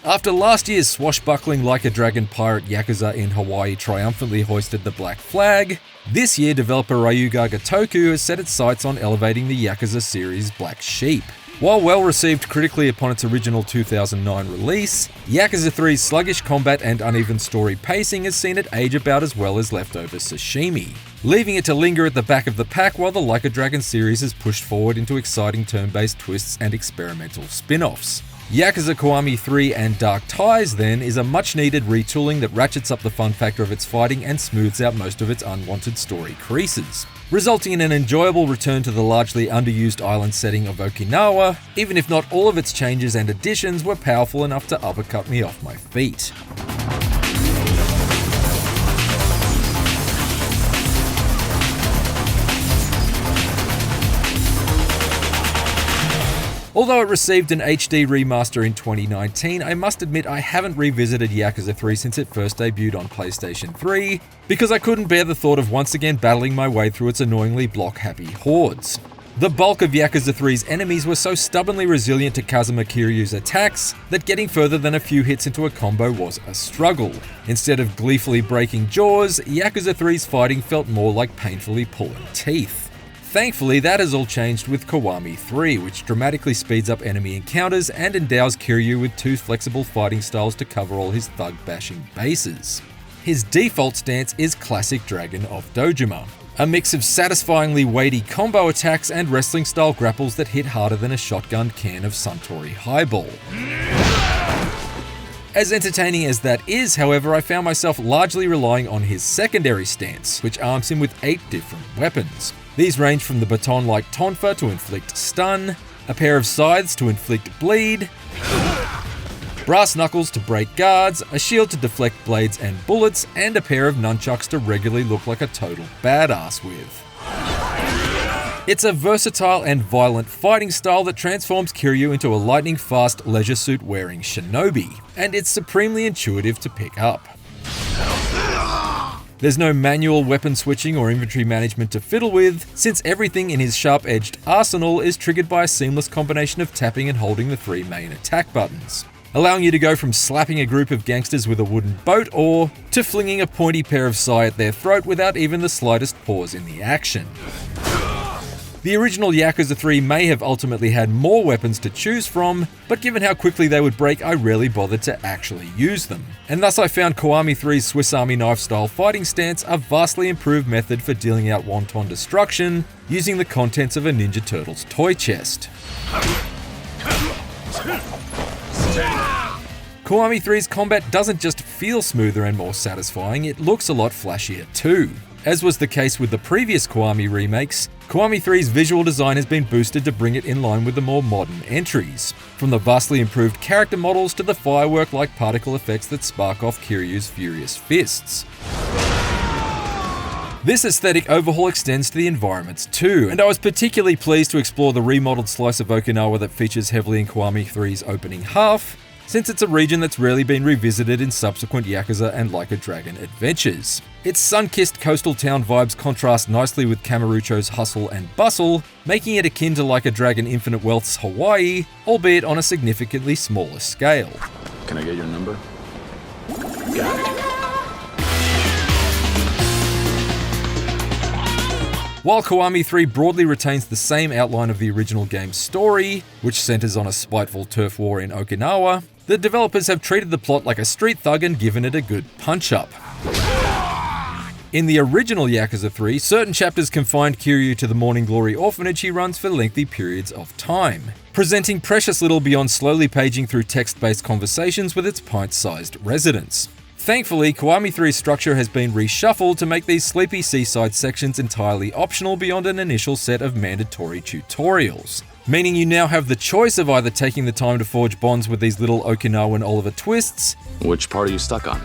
After last year's swashbuckling like a dragon pirate Yakuza in Hawaii triumphantly hoisted the black flag, this year developer Ryuga Gotoku has set its sights on elevating the Yakuza series' Black Sheep. While well received critically upon its original 2009 release, Yakuza 3's sluggish combat and uneven story pacing has seen it age about as well as leftover sashimi, leaving it to linger at the back of the pack while the Like a Dragon series has pushed forward into exciting turn-based twists and experimental spin-offs. Yakuza Kiwami 3 and Dark Ties, then, is a much-needed retooling that ratchets up the fun factor of its fighting and smooths out most of its unwanted story creases, resulting in an enjoyable return to the largely underused island setting of Okinawa, even if not all of its changes and additions were powerful enough to uppercut me off my feet. Although it received an HD remaster in 2019, I must admit I haven't revisited Yakuza 3 since it first debuted on PlayStation 3, because I couldn't bear the thought of once again battling my way through its annoyingly block-happy hordes. The bulk of Yakuza 3's enemies were so stubbornly resilient to Kazuma Kiryu's attacks that getting further than a few hits into a combo was a struggle. Instead of gleefully breaking jaws, Yakuza 3's fighting felt more like painfully pulling teeth. Thankfully, that has all changed with Kiwami 3, which dramatically speeds up enemy encounters and endows Kiryu with two flexible fighting styles to cover all his thug-bashing bases. His default stance is classic Dragon of Dojima, a mix of satisfyingly weighty combo attacks and wrestling-style grapples that hit harder than a shotgun can of Suntory Highball. As entertaining as that is, however, I found myself largely relying on his secondary stance, which arms him with 8 different weapons. These range from the baton-like tonfa to inflict stun, a pair of scythes to inflict bleed, brass knuckles to break guards, a shield to deflect blades and bullets, and a pair of nunchucks to regularly look like a total badass with. It's a versatile and violent fighting style that transforms Kiryu into a lightning-fast leisure suit-wearing shinobi, and it's supremely intuitive to pick up. There's no manual weapon switching or inventory management to fiddle with, since everything in his sharp-edged arsenal is triggered by a seamless combination of tapping and holding the 3 main attack buttons, allowing you to go from slapping a group of gangsters with a wooden boat ore to flinging a pointy pair of sai at their throat without even the slightest pause in the action. The original Yakuza 3 may have ultimately had more weapons to choose from, but given how quickly they would break, I rarely bothered to actually use them. And thus I found Kiwami 3's Swiss Army knife style fighting stance a vastly improved method for dealing out wanton destruction, using the contents of a Ninja Turtles toy chest. Kiwami 3's combat doesn't just feel smoother and more satisfying, it looks a lot flashier too. As was the case with the previous Kiwami remakes, Kiwami 3's visual design has been boosted to bring it in line with the more modern entries, from the vastly improved character models to the firework-like particle effects that spark off Kiryu's furious fists. This aesthetic overhaul extends to the environments too, and I was particularly pleased to explore the remodeled slice of Okinawa that features heavily in Kiwami 3's opening half, since it's a region that's rarely been revisited in subsequent Yakuza and Like a Dragon adventures. Its sun-kissed coastal town vibes contrast nicely with Kamurocho's hustle and bustle, making it akin to Like a Dragon Infinite Wealth's Hawaii, albeit on a significantly smaller scale. Can I get your number? Got it. While Kiwami 3 broadly retains the same outline of the original game's story, which centers on a spiteful turf war in Okinawa, the developers have treated the plot like a street thug and given it a good punch-up. In the original Yakuza 3, certain chapters confined Kiryu to the Morning Glory orphanage he runs for lengthy periods of time, presenting precious little beyond slowly paging through text-based conversations with its pint-sized residents. Thankfully, Kiwami 3's structure has been reshuffled to make these sleepy seaside sections entirely optional beyond an initial set of mandatory tutorials, meaning you now have the choice of either taking the time to forge bonds with these little Okinawan Oliver Twists. Which part are you stuck on?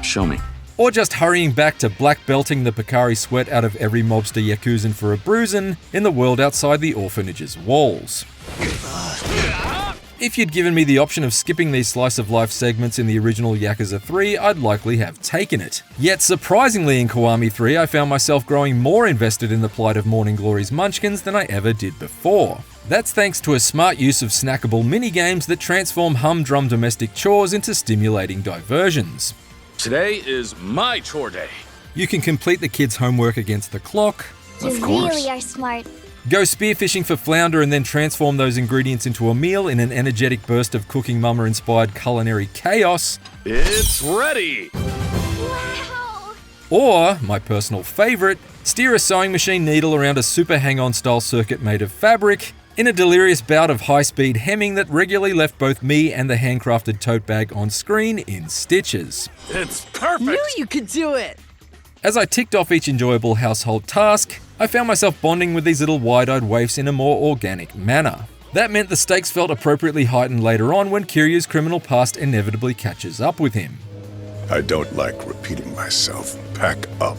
Show me. Or just hurrying back to black belting the Picari sweat out of every mobster Yakuzan for a bruisin' in the world outside the orphanage's walls. If you'd given me the option of skipping these slice-of-life segments in the original Yakuza 3, I'd likely have taken it. Yet surprisingly in Kiwami 3, I found myself growing more invested in the plight of Morning Glory's munchkins than I ever did before. That's thanks to a smart use of snackable minigames that transform humdrum domestic chores into stimulating diversions. Today is my chore day. You can complete the kids' homework against the clock, You really are smart. go spearfishing for flounder and then transform those ingredients into a meal in an energetic burst of Cooking Mama-inspired culinary chaos, It's ready. Wow! or, my personal favourite, steer a sewing machine needle around a super hang-on style circuit made of fabric in a delirious bout of high-speed hemming that regularly left both me and the handcrafted tote bag on screen in stitches. It's perfect. Knew you could do it! As I ticked off each enjoyable household task, I found myself bonding with these little wide-eyed waifs in a more organic manner. That meant the stakes felt appropriately heightened later on when Kiryu's criminal past inevitably catches up with him. I don't like repeating myself. Pack up.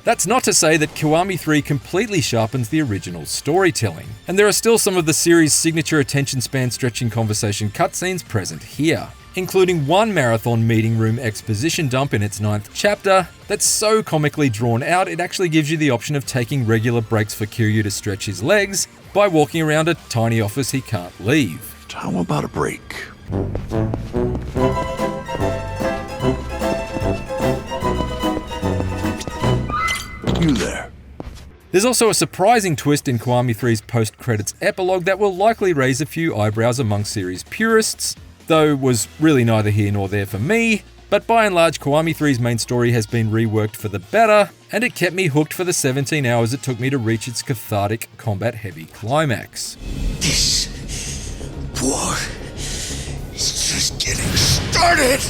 That's not to say that Kiwami 3 completely sharpens the original storytelling, and there are still some of the series' signature attention span stretching conversation cutscenes present here, including one marathon meeting room exposition dump in its 9th chapter that's so comically drawn out it actually gives you the option of taking regular breaks for Kiryu to stretch his legs by walking around a tiny office he can't leave. How about a break? You there. There's also a surprising twist in Kiwami 3's post-credits epilogue that will likely raise a few eyebrows among series purists, though was really neither here nor there for me, but by and large Kiwami 3's main story has been reworked for the better, and it kept me hooked for the 17 hours it took me to reach its cathartic, combat-heavy climax. This war is just getting started.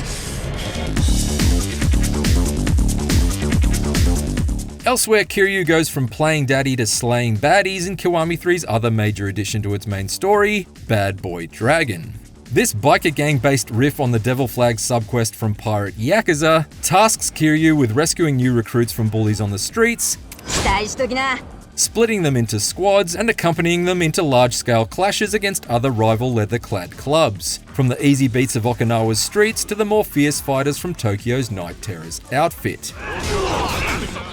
Elsewhere, Kiryu goes from playing daddy to slaying baddies in Kiwami 3's other major addition to its main story, Bad Boy Dragon. This biker gang-based riff on the Devil Flag subquest from Pirate Yakuza tasks Kiryu with rescuing new recruits from bullies on the streets, 期待しときな splitting them into squads and accompanying them into large-scale clashes against other rival leather-clad clubs, from the easy beats of Okinawa's streets to the more fierce fighters from Tokyo's Night Terror's outfit.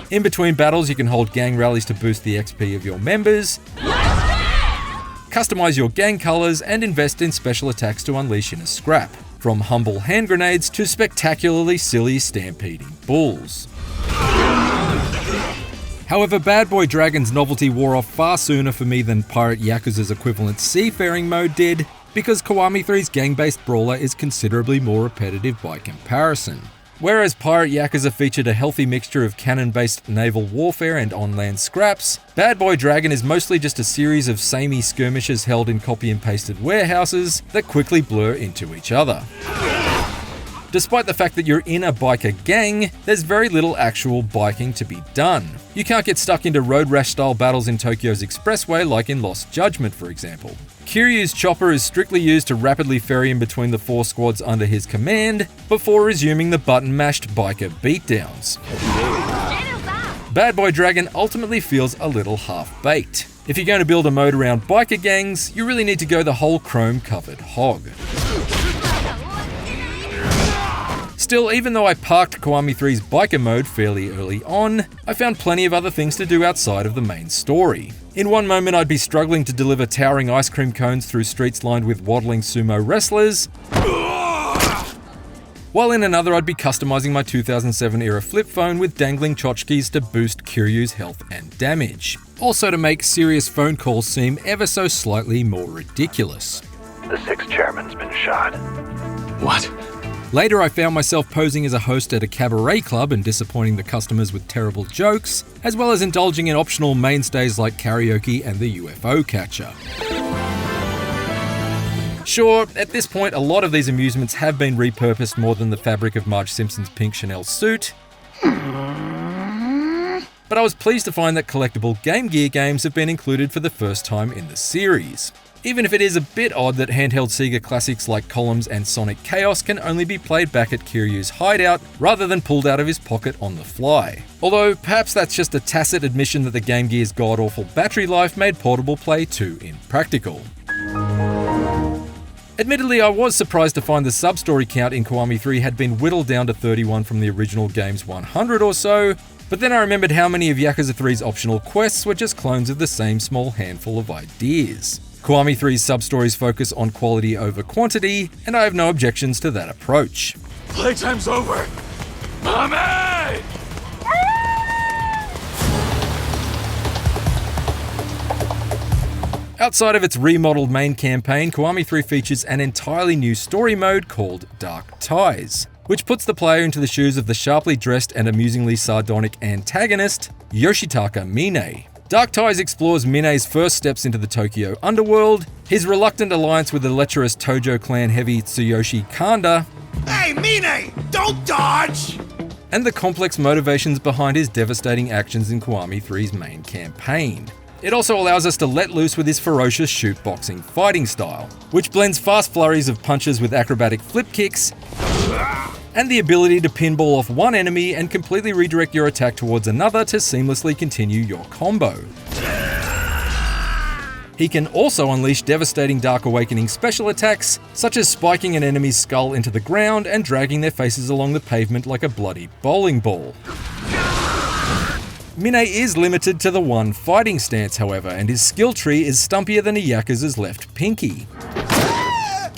In between battles, you can hold gang rallies to boost the XP of your members, customize your gang colors, and invest in special attacks to unleash inner scrap, from humble hand grenades to spectacularly silly stampeding bulls. However, Bad Boy Dragon's novelty wore off far sooner for me than Pirate Yakuza's equivalent seafaring mode did, because Kiwami 3's gang-based brawler is considerably more repetitive by comparison. Whereas Pirate Yakuza featured a healthy mixture of cannon-based naval warfare and on-land scraps, Bad Boy Dragon is mostly just a series of samey skirmishes held in copy and pasted warehouses that quickly blur into each other. Despite the fact that you're in a biker gang, there's very little actual biking to be done. You can't get stuck into road rash style battles in Tokyo's expressway like in Lost Judgment, for example. Kiryu's chopper is strictly used to rapidly ferry in between the 4 squads under his command, before resuming the button-mashed biker beatdowns. Bad Boy Dragon ultimately feels a little half-baked. If you're going to build a mode around biker gangs, you really need to go the whole chrome-covered hog. Still, even though I parked Kiwami 3's biker mode fairly early on, I found plenty of other things to do outside of the main story. In one moment I'd be struggling to deliver towering ice cream cones through streets lined with waddling sumo wrestlers, while in another I'd be customizing my 2007 era flip phone with dangling tchotchkes to boost Kiryu's health and damage. Also to make serious phone calls seem ever so slightly more ridiculous. The 6th chairman's been shot. What? Later, I found myself posing as a host at a cabaret club and disappointing the customers with terrible jokes, as well as indulging in optional mainstays like karaoke and the UFO catcher. Sure, at this point, a lot of these amusements have been repurposed more than the fabric of Marge Simpson's pink Chanel suit, but I was pleased to find that collectible Game Gear games have been included for the first time in the series. Even if it is a bit odd that handheld Sega classics like Columns and Sonic Chaos can only be played back at Kiryu's hideout rather than pulled out of his pocket on the fly. Although perhaps that's just a tacit admission that the Game Gear's god-awful battery life made portable play too impractical. Admittedly, I was surprised to find the sub-story count in Kiwami 3 had been whittled down to 31 from the original game's 100 or so, But then I remembered how many of Yakuza 3's optional quests were just clones of the same small handful of ideas. Kiwami 3's sub-stories focus on quality over quantity, and I have no objections to that approach. Playtime's over! Mommy! Outside of its remodeled main campaign, Kiwami 3 features an entirely new story mode called Dark Ties, which puts the player into the shoes of the sharply dressed and amusingly sardonic antagonist, Yoshitaka Mine. Dark Ties explores Mine's first steps into the Tokyo underworld, his reluctant alliance with the lecherous Tojo clan heavy Tsuyoshi Kanda, Hey, Mine! Don't dodge! and the complex motivations behind his devastating actions in Kiwami 3's main campaign. It also allows us to let loose with his ferocious shoot-boxing fighting style, which blends fast flurries of punches with acrobatic flip kicks, and the ability to pinball off one enemy and completely redirect your attack towards another to seamlessly continue your combo. He can also unleash devastating Dark Awakening special attacks, such as spiking an enemy's skull into the ground and dragging their faces along the pavement like a bloody bowling ball. Mine is limited to the one fighting stance, however, and his skill tree is stumpier than a Yakuza's left pinky.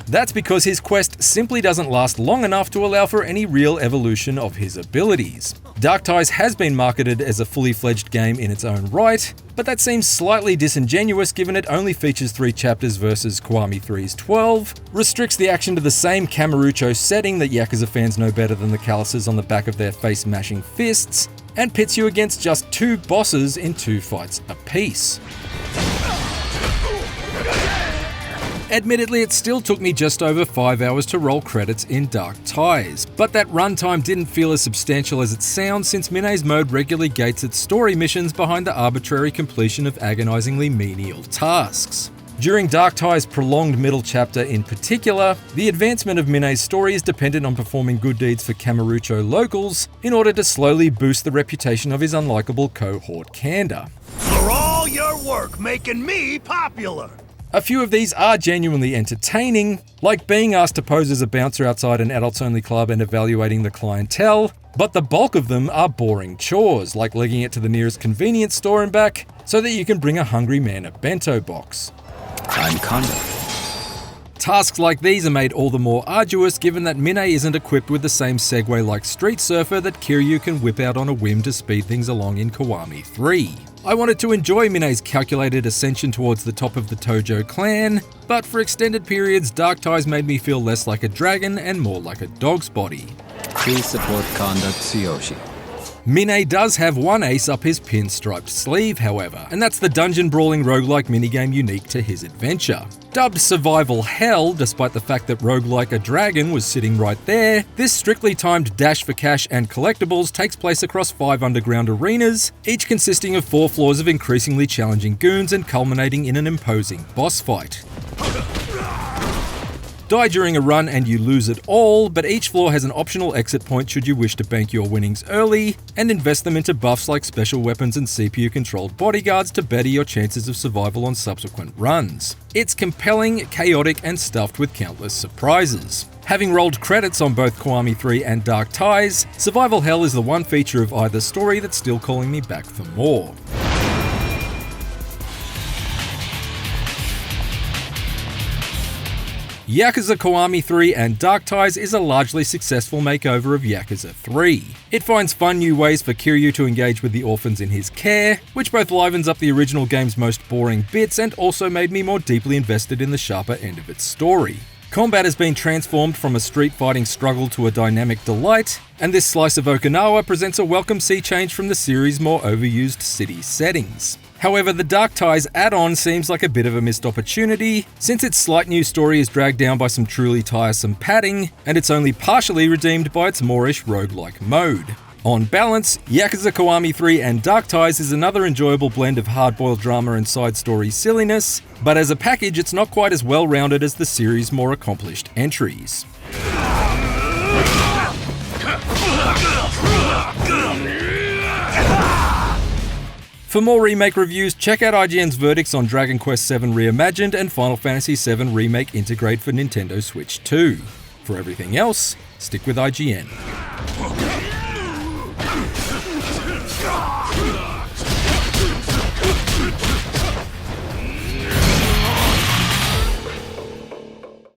That's because his quest simply doesn't last long enough to allow for any real evolution of his abilities. Dark Ties has been marketed as a fully fledged game in its own right, but that seems slightly disingenuous given it only features 3 chapters versus Kiwami 3's 12, restricts the action to the same Kamurocho setting that Yakuza fans know better than the calluses on the back of their face-mashing fists, and pits you against just 2 bosses in 2 fights apiece. Admittedly, it still took me just over 5 hours to roll credits in Dark Ties, but that runtime didn't feel as substantial as it sounds since Mine's mode regularly gates its story missions behind the arbitrary completion of agonizingly menial tasks. During Dark Ties' prolonged middle chapter in particular, the advancement of Mine's story is dependent on performing good deeds for Kamurocho locals in order to slowly boost the reputation of his unlikable cohort Kanda. For all your work making me popular! A few of these are genuinely entertaining, like being asked to pose as a bouncer outside an adults-only club and evaluating the clientele, but the bulk of them are boring chores, like legging it to the nearest convenience store and back so that you can bring a hungry man a bento box. I'm Kanda. Tasks like these are made all the more arduous given that Mine isn't equipped with the same Segway-like street surfer that Kiryu can whip out on a whim to speed things along in Kiwami 3. I wanted to enjoy Mine's calculated ascension towards the top of the Tojo clan, but for extended periods, Dark Ties made me feel less like a dragon and more like a dog's body. Please support Kanda Tsuyoshi. Mine does have one ace up his pinstriped sleeve, however, and that's the dungeon-brawling roguelike minigame unique to his adventure. Dubbed Survival Hell, despite the fact that roguelike a dragon was sitting right there, this strictly timed dash for cash and collectibles takes place across 5 underground arenas, each consisting of 4 floors of increasingly challenging goons and culminating in an imposing boss fight. Die during a run and you lose it all, but each floor has an optional exit point should you wish to bank your winnings early and invest them into buffs like special weapons and CPU-controlled bodyguards to better your chances of survival on subsequent runs. It's compelling, chaotic, and stuffed with countless surprises. Having rolled credits on both Kiwami 3 and Dark Ties, Survival Hell is the one feature of either story that's still calling me back for more. Yakuza Kiwami 3 and Dark Ties is a largely successful makeover of Yakuza 3. It finds fun new ways for Kiryu to engage with the orphans in his care, which both livens up the original game's most boring bits and also made me more deeply invested in the sharper end of its story. Combat has been transformed from a street fighting struggle to a dynamic delight, and this slice of Okinawa presents a welcome sea change from the series' more overused city settings. However, the Dark Ties add-on seems like a bit of a missed opportunity, since its slight new story is dragged down by some truly tiresome padding, and it's only partially redeemed by its moreish roguelike mode. On balance, Yakuza Kiwami 3 and Dark Ties is another enjoyable blend of hard-boiled drama and side-story silliness, but as a package it's not quite as well-rounded as the series' more accomplished entries. For more remake reviews, check out IGN's verdicts on Dragon Quest VII Reimagined and Final Fantasy VII Remake Integrate for Nintendo Switch 2. For everything else, stick with IGN.